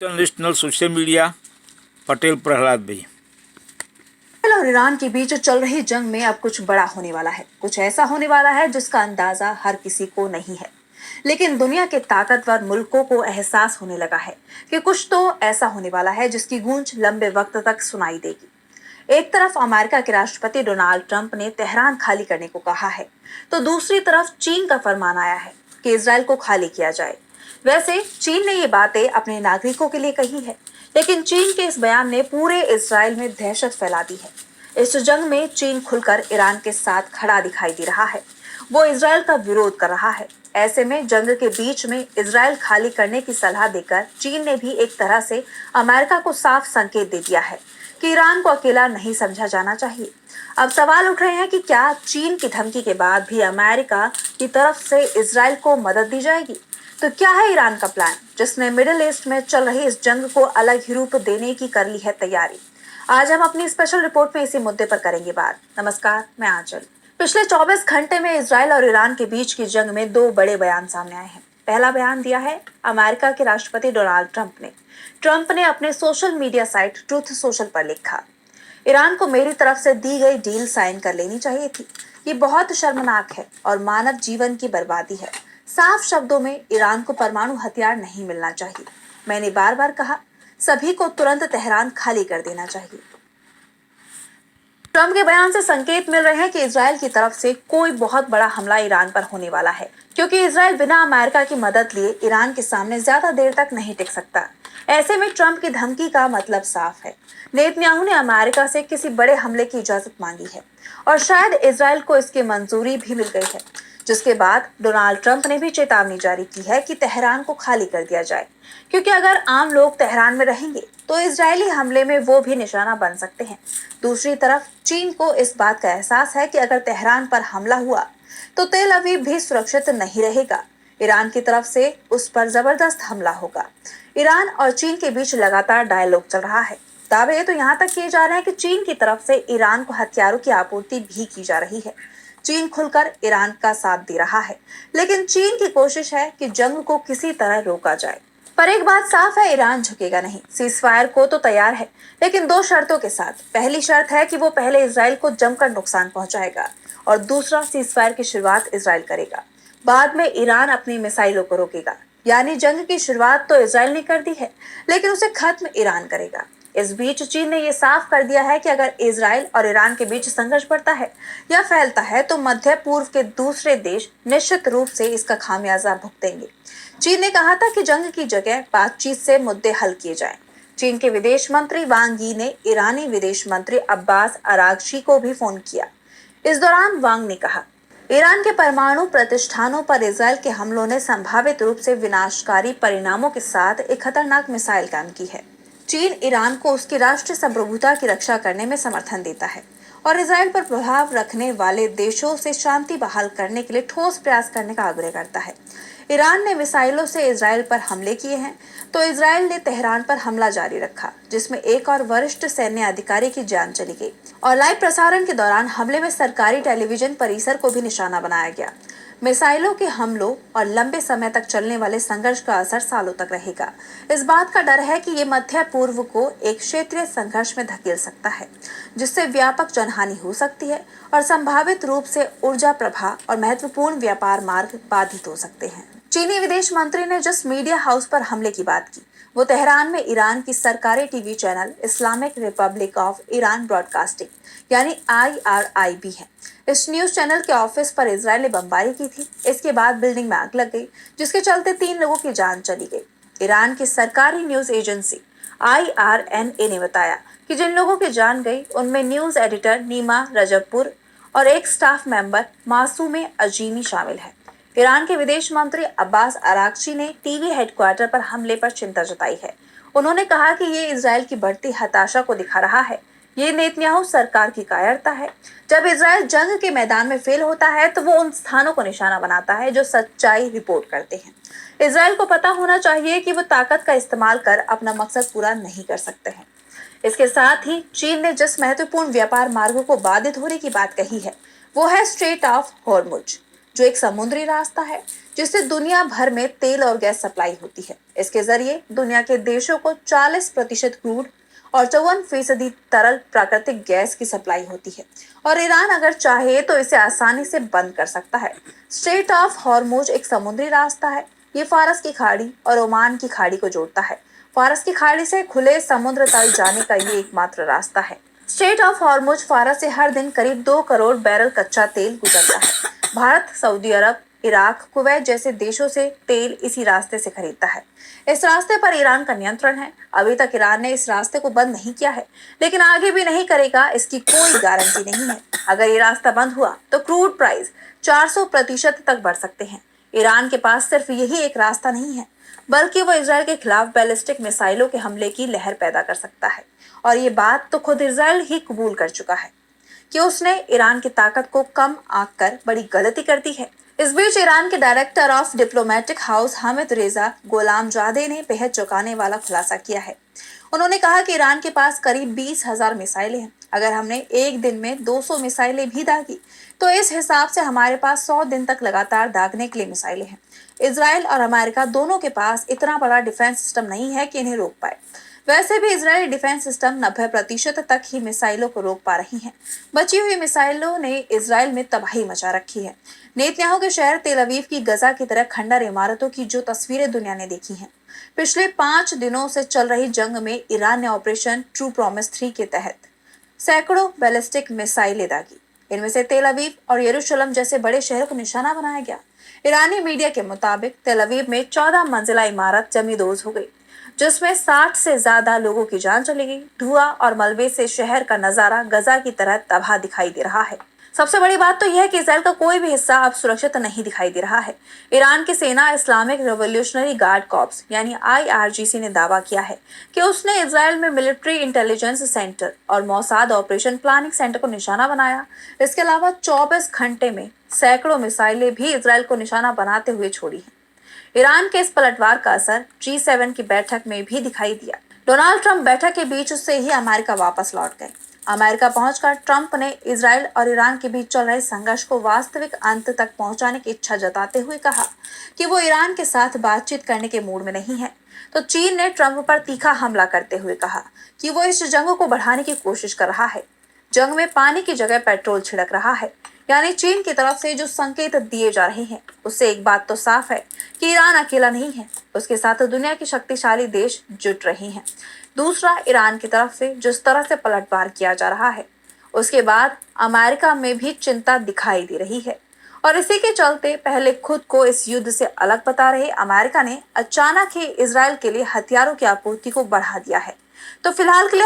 National social media Patel Prahlad भाई। Israel और Iran के बीच चल रही जंग में अब कुछ बड़ा होने वाला है। कुछ ऐसा होने वाला है जिसका अंदाजा हर किसी को नहीं है, लेकिन दुनिया के ताकतवर मुल्कों को एहसास होने लगा है कि कुछ तो ऐसा होने वाला है जिसकी गूंज लंबे वक्त तक सुनाई देगी। एक तरफ अमेरिका के राष्ट्रपति डोनाल्ड ट्रंप ने तेहरान खाली करने को कहा है, तो दूसरी तरफ चीन का फरमान आया है कि इसराइल को खाली किया जाए। वैसे चीन ने ये बातें अपने नागरिकों के लिए कही है, लेकिन चीन के इस बयान ने पूरे इसराइल में दहशत फैला दी है। इस जंग में चीन खुलकर ईरान के साथ खड़ा दिखाई दे रहा है। वो इसराइल का विरोध कर रहा है। ऐसे में जंग के बीच में इसराइल खाली करने की सलाह देकर चीन ने भी एक तरह से अमेरिका को साफ संकेत दे दिया है कि ईरान को अकेला नहीं समझा जाना चाहिए। अब सवाल उठ रहे हैं कि क्या चीन की धमकी के बाद भी अमेरिका की तरफ से इसराइल को मदद दी जाएगी? तो क्या है ईरान का प्लान, जिसने मिडिल ईस्ट में चल रही इस जंग को अलग ही रूप देने की कर ली है तैयारी? आज हम अपनी स्पेशल रिपोर्ट में इसी मुद्दे पर करेंगे बात। नमस्कार, मैं आंचल। पिछले 24 घंटे में इसराइल और ईरान के बीच की जंग में दो बड़े बयान सामने आए हैं। पहला बयान दिया है अमेरिका के राष्ट्रपति डोनाल्ड ट्रंप ने अपने social media site truth social पर लिखा, ईरान को मेरी तरफ से दी गई डील साइन कर लेनी चाहिए थी। ये बहुत शर्मनाक है और मानव जीवन की बर्बादी है। साफ शब्दों में ईरान को परमाणु हथियार नहीं मिलना चाहिए। मैंने बार बार कहा, सभी को तुरंत तेहरान खाली कर देना चाहिए। ट्रंप के बयान से संकेत मिल रहे हैं कि इजराइल की तरफ से कोई बहुत बड़ा हमला ईरान पर होने वाला है, क्योंकि इजराइल बिना अमेरिका की मदद लिए ईरान के सामने ज्यादा देर तक नहीं टिक सकता। ऐसे में ट्रंप की धमकी का मतलब साफ है। नेतन्याहू ने अमेरिका से किसी बड़े हमले की इजाजत मांगी है और शायद इजराइल को इसकी मंजूरी भी मिल गई है, जिसके बाद डोनाल्ड ट्रंप ने भी चेतावनी जारी की है कि तेहरान को खाली कर दिया जाए, क्योंकि अगर आम लोग तेहरान में रहेंगे तो इजरायली हमले में वो भी निशाना बन सकते हैं। दूसरी तरफ चीन को इस बात का एहसास है कि अगर तेहरान पर हमला हुआ तो तेल अवीव भी सुरक्षित नहीं रहेगा। ईरान की तरफ से उस पर जबरदस्त हमला होगा। ईरान और चीन के बीच लगातार डायलॉग चल रहा है। दावे तो यहाँ तक किए जा रहे हैं कि चीन की तरफ से ईरान को हथियारों की आपूर्ति भी की जा रही है। चीन खुलकर ईरान का साथ दे रहा है, लेकिन चीन की कोशिश है कि जंग को किसी तरह रोका जाए। पर एक बात साफ है, ईरान झुकेगा नहीं। सीजफायर को तो तैयार है, लेकिन दो शर्तों के साथ। पहली शर्त है कि वो पहले इजराइल को जमकर नुकसान पहुंचाएगा और दूसरा, सीजफायर की शुरुआत इजराइल करेगा, बाद में ईरान अपनी मिसाइलों को रोकेगा। यानी जंग की शुरुआत तो इजराइल ने कर दी है, लेकिन उसे खत्म ईरान करेगा। इस बीच चीन ने यह साफ कर दिया है कि अगर इजराइल और ईरान के बीच संघर्ष बढ़ता है या फैलता है तो मध्य पूर्व के दूसरे देश निश्चित रूप से इसका खामियाजा भुगतेंगे। चीन ने कहा था कि जंग की जगह बातचीत से मुद्दे हल किए जाएं। चीन के विदेश मंत्री वांग यी ने ईरानी विदेश मंत्री अब्बास अरागची को भी फोन किया। इस दौरान वांग ने कहा, ईरान के परमाणु प्रतिष्ठानों पर इजराइल के हमलों ने संभावित रूप से विनाशकारी परिणामों के साथ एक खतरनाक मिसाइल काम की है। चीन ईरान को उसकी राष्ट्रीय संप्रभुता की रक्षा करने में समर्थन देता है और इजराइल पर प्रभाव रखने वाले देशों से शांति बहाल करने के लिए ठोस प्रयास करने का आग्रह करता है। ईरान ने मिसाइलों से इजराइल पर हमले किए हैं, तो इजराइल ने तेहरान पर हमला जारी रखा, जिसमें एक और वरिष्ठ सैन्य अधिकारी की जान चली गई। और लाइव प्रसारण के दौरान हमले में सरकारी टेलीविजन परिसर को भी निशाना बनाया गया। मिसाइलों के हमलों और लंबे समय तक चलने वाले संघर्ष का असर सालों तक रहेगा। इस बात का डर है कि ये मध्य पूर्व को एक क्षेत्रीय संघर्ष में धकेल सकता है, जिससे व्यापक जनहानि हो सकती है और संभावित रूप से ऊर्जा प्रवाह और महत्वपूर्ण व्यापार मार्ग बाधित हो सकते हैं। चीनी विदेश मंत्री ने जिस मीडिया हाउस पर हमले की बात की, वो तेहरान में ईरान की सरकारी TV channel Islamic Republic of Iran broadcasting यानी IRIB है। इस न्यूज चैनल के ऑफिस पर इजराइल ने बमबारी की थी। इसके बाद बिल्डिंग में आग लग गई, जिसके चलते 3 लोगों की जान चली गई। ईरान की सरकारी न्यूज एजेंसी IRNA ने बताया कि जिन लोगों की जान गई उनमें न्यूज एडिटर नीमा रजबपुर और एक स्टाफ मेंबर मासूमे अजीमी शामिल है। ईरान के विदेश मंत्री अब्बास अरागची ने टीवी हेडक्वार्टर पर हमले पर चिंता जताई है। उन्होंने कहा कि ये इजराइल की बढ़ती हताशा को दिखा रहा है। ये नेतन्याहू सरकार की कायरता है। जब इजराइल जंग के मैदान में फेल होता है तो वो उन स्थानों को निशाना बनाता है जो सच्चाई रिपोर्ट करते हैं। इजराइल को पता होना चाहिए कि वो ताकत का इस्तेमाल कर अपना मकसद पूरा नहीं कर सकते हैं। इसके साथ ही चीन ने जिस महत्वपूर्ण व्यापार मार्गों को बाधित होने की बात कही है, वो है स्ट्रेट ऑफ हॉर्मुज, जो एक समुद्री रास्ता है जिससे दुनिया भर में तेल और गैस सप्लाई होती है। इसके जरिए दुनिया के देशों को 40% क्रूड और 54% तरल प्राकृतिक गैस की सप्लाई होती है और ईरान अगर चाहे तो इसे आसानी से बंद कर सकता है। स्ट्रेट ऑफ हॉर्मुज एक समुद्री रास्ता है। ये फारस की खाड़ी और ओमान की खाड़ी को जोड़ता है। फारस की खाड़ी से खुले समुद्र तल जाने का ये एकमात्र रास्ता है। स्ट्रेट ऑफ हॉर्मुज फारस से हर दिन करीब 2 करोड़ बैरल कच्चा तेल गुजरता है। भारत, सऊदी अरब, इराक, कुवैत जैसे देशों से तेल इसी रास्ते से खरीदता है। इस रास्ते पर ईरान का नियंत्रण है। अभी तक ईरान ने इस रास्ते को बंद नहीं किया है, लेकिन आगे भी नहीं करेगा इसकी कोई गारंटी नहीं है। अगर ये रास्ता बंद हुआ तो क्रूड प्राइस 400% तक बढ़ सकते हैं। ईरान के पास सिर्फ यही एक रास्ता नहीं है, बल्कि वो इजराइल के खिलाफ बैलिस्टिक मिसाइलों के हमले की लहर पैदा कर सकता है। और ये बात तो खुद इजराइल ही कबूल कर चुका है कि उसने ईरान की ताकत को कम आंक कर बड़ी गलती कर दी है। इस बीच ईरान के director of diplomatic house Hamid रेजा गोलामजादे ने बेहद चौंकाने वाला खुलासा किया है। उन्होंने कहा कि ईरान के पास करीब 20,000 मिसाइलें हैं। अगर हमने एक दिन में 200 मिसाइलें भी दागी तो इस हिसाब से हमारे पास 100 दिन तक लगातार दागने के लिए मिसाइलें हैं। इजराइल और अमेरिका दोनों के पास इतना बड़ा डिफेंस सिस्टम नहीं है कि इन्हें रोक पाए। वैसे भी इजरायली डिफेंस सिस्टम 90% तक ही मिसाइलों को रोक पा रही हैं। बची हुई मिसाइलों ने इजराइल में तबाही मचा रखी है। नेतन्याहू के शहर तेल अवीव की गजा की तरह खंडर इमारतों की जो तस्वीरें दुनिया ने देखी हैं। पिछले 5 दिनों से चल रही जंग में ईरान ने ऑपरेशन ट्रू प्रॉमिस 3 के तहत सैकड़ों बैलिस्टिक मिसाइलें दागी। इनमें से तेल अवीव और यरूशलेम जैसे बड़े शहरों को निशाना बनाया गया। ईरानी मीडिया के मुताबिक तेल अवीव में 14 मंजिला इमारत जमींदोज हो गई, जिसमें 60 से ज्यादा लोगों की जान चली गई। धुआं और मलबे से शहर का नजारा गजा की तरह तबाह दिखाई दे रहा है। सबसे बड़ी बात तो यह है कि इजराइल का कोई भी हिस्सा अब सुरक्षित नहीं दिखाई दे रहा है। ईरान की सेना इस्लामिक रिवॉल्यूशनरी गार्ड कॉर्प्स यानी IRGC ने दावा किया है कि उसने इजराइल में मिलिट्री इंटेलिजेंस सेंटर और मोसाद ऑपरेशन प्लानिंग सेंटर को निशाना बनाया। इसके अलावा 24 घंटे में सैकड़ों मिसाइलें भी इजराइल को निशाना बनाते हुए छोड़ी हैं। ईरान के इस पलटवार का असर G7 की बैठक में भी दिखाई दिया। डोनाल्ड ट्रंप बैठक के बीच उससे ही अमेरिका वापस लौट गए। अमेरिका पहुंचकर ट्रंप ने इजराइल और ईरान के बीच चल रहे संघर्ष को वास्तविक अंत तक पहुंचाने की इच्छा जताते हुए कहा कि वो ईरान के साथ बातचीत करने के मूड में नहीं है। तो चीन ने ट्रंप पर तीखा हमला करते हुए कहा कि वो इस जंग को बढ़ाने की कोशिश कर रहा है। जंग में पानी की जगह पेट्रोल छिड़क रहा है। यानी चीन की तरफ से जो संकेत दिए जा रहे हैं उससे एक बात तो साफ है कि ईरान अकेला नहीं है, उसके साथ दुनिया के शक्तिशाली देश जुट रहे हैं। दूसरा, ईरान की तरफ से जिस तरह से पलटवार किया जा रहा है उसके बाद अमेरिका में भी चिंता दिखाई दे रही है और इसी के चलते पहले खुद को इस युद्ध से अलग बता रहे अमेरिका ने अचानक ही इजराइल के लिए हथियारों की आपूर्ति को बढ़ा दिया है। तो फिलहाल के लिए